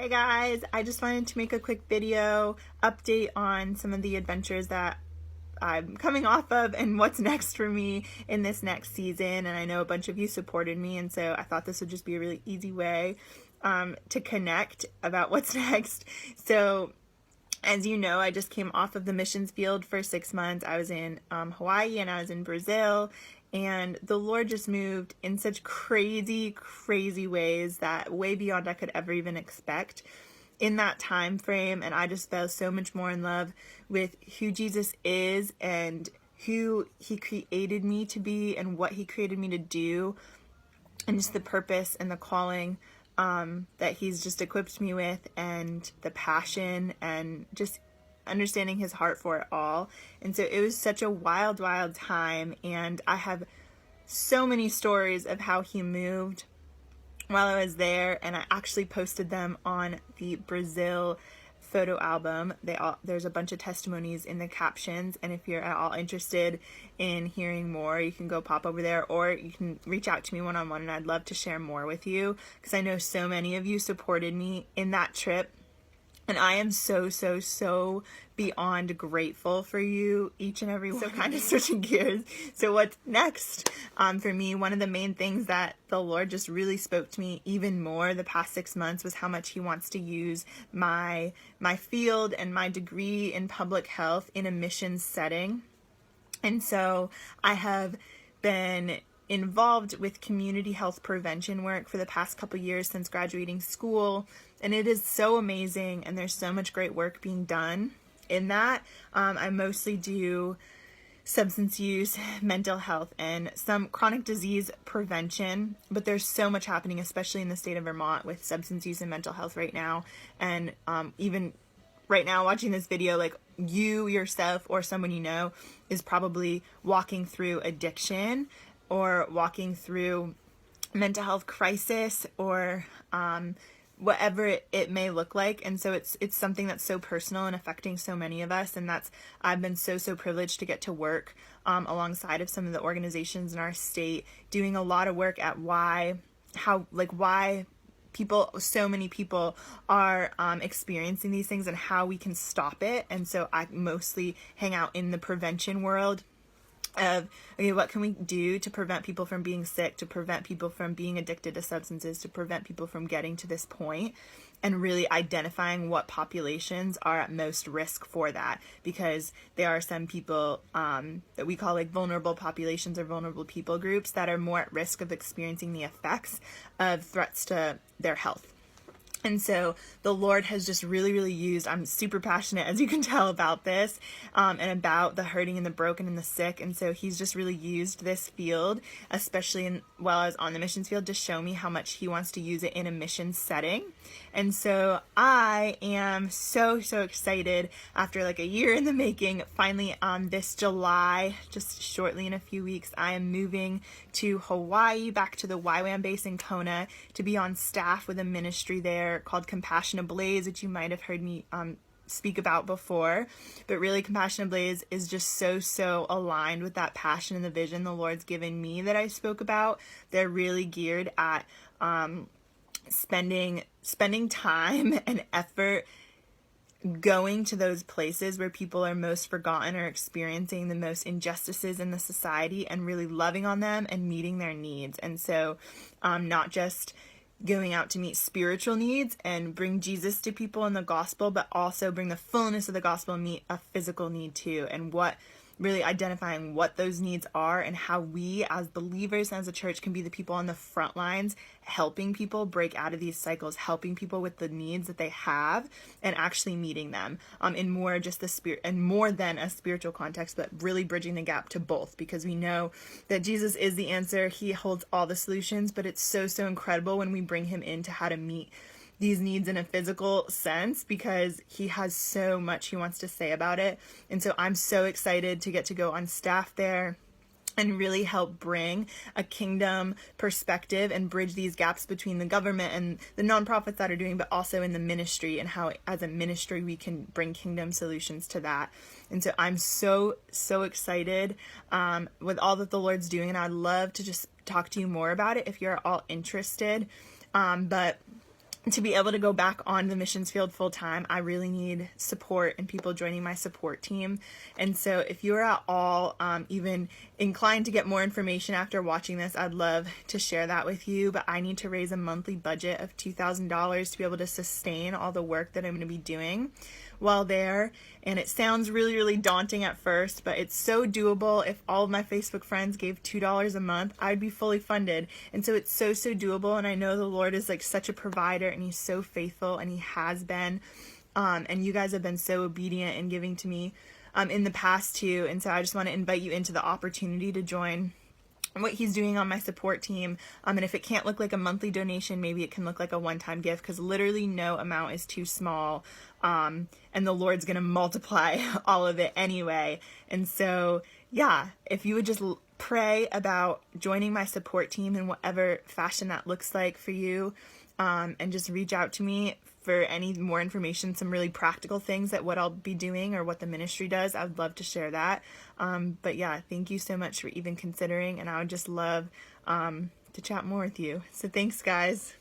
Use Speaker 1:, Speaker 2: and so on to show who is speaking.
Speaker 1: Hey guys, I just wanted to make a quick video update on some of the adventures that I'm coming off of and what's next for me in this next season. And I know a bunch of you supported me, and so I thought this would just be a really easy way to connect about what's next. So as you know, I just came off of the missions field for 6 months. I was in Hawaii and I was in Brazil, and the Lord just moved in such crazy, crazy ways that way beyond I could ever even expect in that time frame. And I just fell so much more in love with who Jesus is and who he created me to be and what he created me to do, and just the purpose and the calling that he's just equipped me with, and the passion and just understanding his heart for it all. And so it was such a wild, wild time, and I have so many stories of how he moved while I was there, and I actually posted them on the Brazil photo album. There's a bunch of testimonies in the captions, and if you're at all interested in hearing more, you can go pop over there, or you can reach out to me one-on-one, and I'd love to share more with you, because I know so many of you supported me in that trip. And I am so beyond grateful for you, each and every one. So kind of switching gears. So what's next for me? One of the main things that the Lord just really spoke to me even more the past 6 months was how much he wants to use my field and my degree in public health in a mission setting. And so I have been involved with community health prevention work for the past couple years since graduating school, and it is so amazing, and there's so much great work being done in that. I mostly do substance use, mental health, and some chronic disease prevention, but there's so much happening, especially in the state of Vermont, with substance use and mental health right now. And even right now, watching this video, like, you yourself or someone you know is probably walking through addiction or walking through mental health crisis, or whatever it may look like. And so it's something that's so personal and affecting so many of us. And I've been so privileged to get to work alongside of some of the organizations in our state, doing a lot of work at why so many people are experiencing these things and how we can stop it. And so I mostly hang out in the prevention world of, okay, what can we do to prevent people from being sick, to prevent people from being addicted to substances, to prevent people from getting to this point, and really identifying what populations are at most risk for that, because there are some people that we call like vulnerable populations or vulnerable people groups that are more at risk of experiencing the effects of threats to their health. And so the Lord has just really used, I'm super passionate, as you can tell, about this, and about the hurting and the broken and the sick. And so he's just really used this field, especially while I was on the missions field, to show me how much he wants to use it in a mission setting. And so I am so excited, after like a year in the making. Finally, this July, just shortly in a few weeks, I am moving to Hawaii, back to the YWAM base in Kona, to be on staff with a ministry there called Compassion Ablaze, which you might have heard me speak about before. But really, Compassion Ablaze is just so aligned with that passion and the vision the Lord's given me that I spoke about. They're really geared at spending time and effort going to those places where people are most forgotten or experiencing the most injustices in the society, and really loving on them and meeting their needs. And so not just going out to meet spiritual needs and bring Jesus to people in the gospel, but also bring the fullness of the gospel and meet a physical need too, and really identifying what those needs are, and how we as believers and as a church can be the people on the front lines, helping people break out of these cycles, helping people with the needs that they have, and actually meeting them in more just the spirit and more than a spiritual context, but really bridging the gap to both, because we know that Jesus is the answer. He holds all the solutions, but it's so incredible when we bring him into how to meet these needs in a physical sense, because he has so much he wants to say about it. And so I'm so excited to get to go on staff there and really help bring a kingdom perspective and bridge these gaps between the government and the nonprofits that are doing, but also in the ministry, and how as a ministry we can bring kingdom solutions to that. And so I'm so excited with all that the Lord's doing, and I'd love to just talk to you more about it if you're all interested. But to be able to go back on the missions field full time, I really need support and people joining my support team. And so if you're at all even inclined to get more information after watching this, I'd love to share that with you. But I need to raise a monthly budget of $2,000 to be able to sustain all the work that I'm going to be doing while there. And it sounds really, really daunting at first, but it's so doable. If all of my Facebook friends gave $2 a month, I'd be fully funded. And so it's so, so doable. And I know the Lord is like such a provider, and he's so faithful, and he has been. And you guys have been so obedient in giving to me in the past too. And so I just want to invite you into the opportunity to join what he's doing on my support team. And if it can't look like a monthly donation, maybe it can look like a one-time gift, because literally no amount is too small. And the Lord's going to multiply all of it anyway. And so, yeah, if you would just pray about joining my support team in whatever fashion that looks like for you, and just reach out to me for any more information, some really practical things that what I'll be doing or what the ministry does. I would love to share that. But yeah, thank you so much for even considering, and I would just love to chat more with you. So thanks, guys.